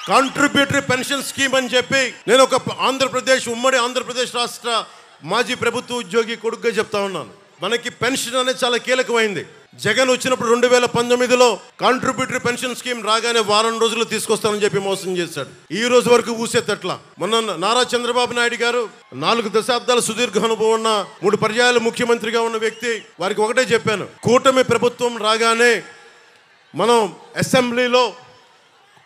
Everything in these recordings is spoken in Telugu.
కాంట్రిబ్యూటరీ పెన్షన్ స్కీమ్ అని చెప్పి నేను ఒక ఉమ్మడి ఆంధ్రప్రదేశ్ రాష్ట్ర మాజీ ప్రభుత్వ ఉద్యోగి కొడుకుగా చెప్తా ఉన్నాను. మనకి పెన్షన్ అనేది చాలా కీలకమైంది. జగన్ వచ్చినప్పుడు 2019లో కాంట్రిబ్యూటరీ పెన్షన్ స్కీమ్ రాగానే వారం రోజులు తీసుకొస్తానని చెప్పి మోసం చేశాడు. ఈ రోజు వరకు ఊసేతట్లా. మొన్న నారా చంద్రబాబు నాయుడు గారు 4 దశాబ్దాల సుదీర్ఘ అనుభవం ఉన్న 3 పర్యాయాలు ముఖ్యమంత్రిగా ఉన్న వ్యక్తి, వారికి ఒకటే చెప్పాను, కూటమి ప్రభుత్వం రాగానే మనం అసెంబ్లీలో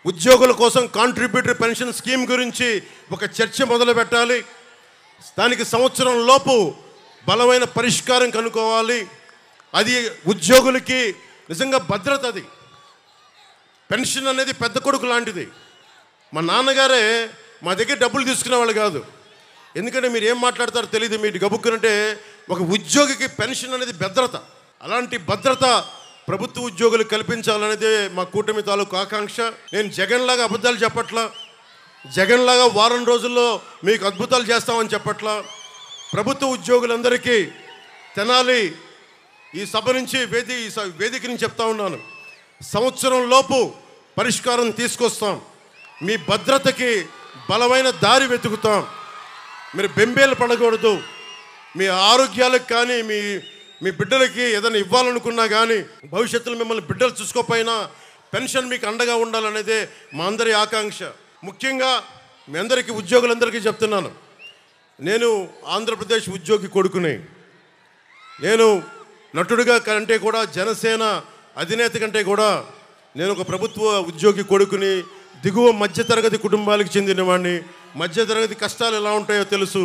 ఉద్యోగుల కోసం కాంట్రిబ్యూటరీ పెన్షన్ స్కీమ్ గురించి ఒక చర్చ మొదలు పెట్టాలి. దానికి సంవత్సరం లోపు బలమైన పరిష్కారం కనుక్కోవాలి. అది ఉద్యోగులకి నిజంగా భద్రత. అది పెన్షన్ అనేది పెద్ద కొడుకు లాంటిది. మా నాన్నగారే మా దగ్గర డబ్బులు తీసుకునేవాళ్ళు కాదు. ఎందుకంటే మీరు ఏం మాట్లాడతారో తెలియదు, మీరు గబుక్కునంటే ఒక ఉద్యోగికి పెన్షన్ అనేది భద్రత. అలాంటి భద్రత ప్రభుత్వ ఉద్యోగులు కల్పించాలనేదే మా కూటమి తాలూకు ఆకాంక్ష. నేను జగన్ లాగా అబద్ధాలు చెప్పట్లా, జగన్ లాగా వారం రోజుల్లో మీకు అద్భుతాలు చేస్తామని చెప్పట్లా. ప్రభుత్వ ఉద్యోగులందరికీ తెనాలి ఈ సభ నుంచి వేదిక నుంచి చెప్తా ఉన్నాను, సంవత్సరం లోపు పరిష్కారం తీసుకొస్తాం. మీ భద్రతకి బలమైన దారి వెతుకుతాం. మీరు బెంబేలు పడకూడదు. మీ ఆరోగ్యాలకు కానీ మీ బిడ్డలకి ఏదైనా ఇవ్వాలనుకున్నా కానీ, భవిష్యత్తులో మిమ్మల్ని బిడ్డలు చూసుకోకపోయినా పెన్షన్ మీకు అండగా ఉండాలనేదే మా అందరి ఆకాంక్ష. ముఖ్యంగా మీ అందరికీ ఉద్యోగులందరికీ చెప్తున్నాను, నేను ఆంధ్రప్రదేశ్ ఉద్యోగి కొడుకుని. నేను నటుడిగా కంటే కూడా, జనసేన అధినేత కంటే కూడా నేను ఒక ప్రభుత్వ ఉద్యోగి కొడుకుని. దిగువ మధ్యతరగతి కుటుంబాలకు చెందినవాడిని. మధ్యతరగతి కష్టాలు ఎలా ఉంటాయో తెలుసు.